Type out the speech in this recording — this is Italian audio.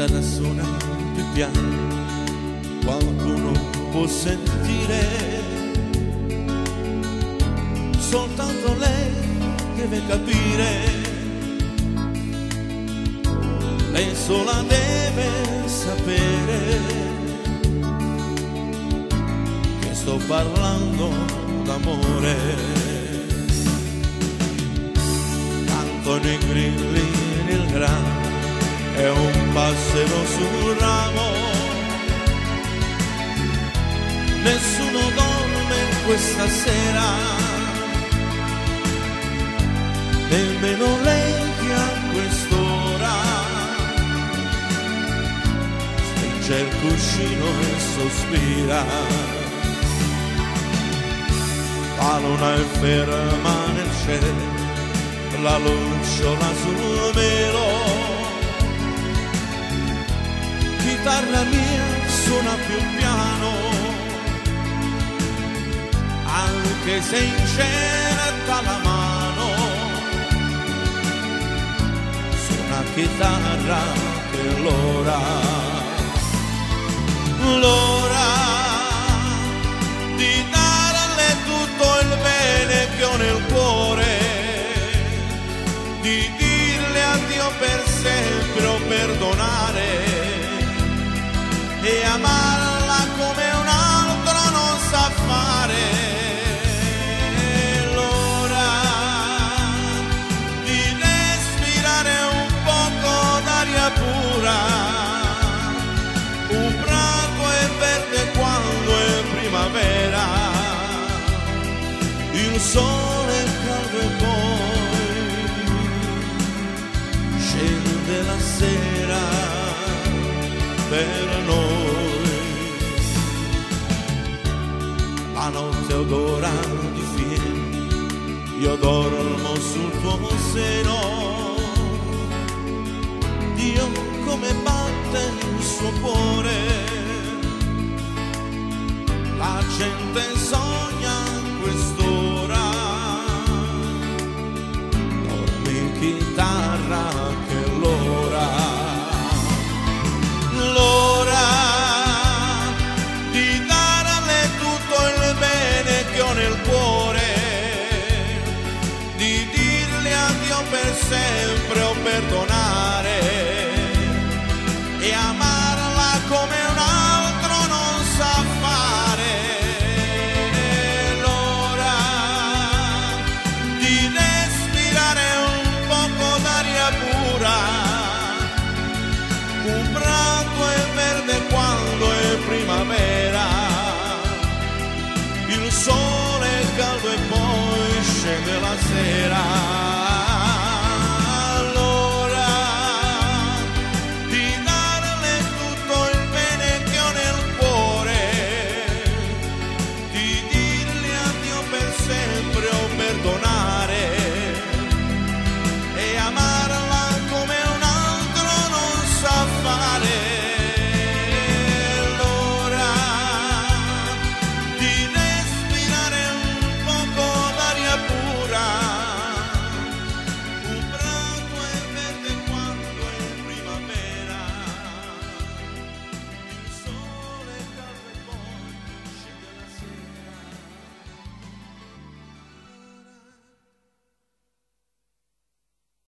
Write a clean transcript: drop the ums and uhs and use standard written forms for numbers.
chitarra suona più piano, qualcuno può sentire, soltanto lei deve capire, lei sola deve sapere che sto parlando d'amore. Canto nei grilli nel grano, è un passero sul ramo, nessuno dorme questa sera, nemmeno lei che a quest'ora stringe il cuscino e sospira. La luna è ferma nel cielo, la lucciola sul velo, chitarra mia suona più piano, anche se incerta la mano, suona chitarra che l'ora, l'ora di darle tutto il bene che ho nel cuore, di dirle addio per sempre o perdonare e amarla come un altro non sa fare. L'ora di respirare un poco d'aria pura, un prato è verde quando è primavera, il sole è caldo e poi scende la sera per noi. La notte odora di fieno, io dormo sul tuo seno, Dio come batte il suo cuore, la gente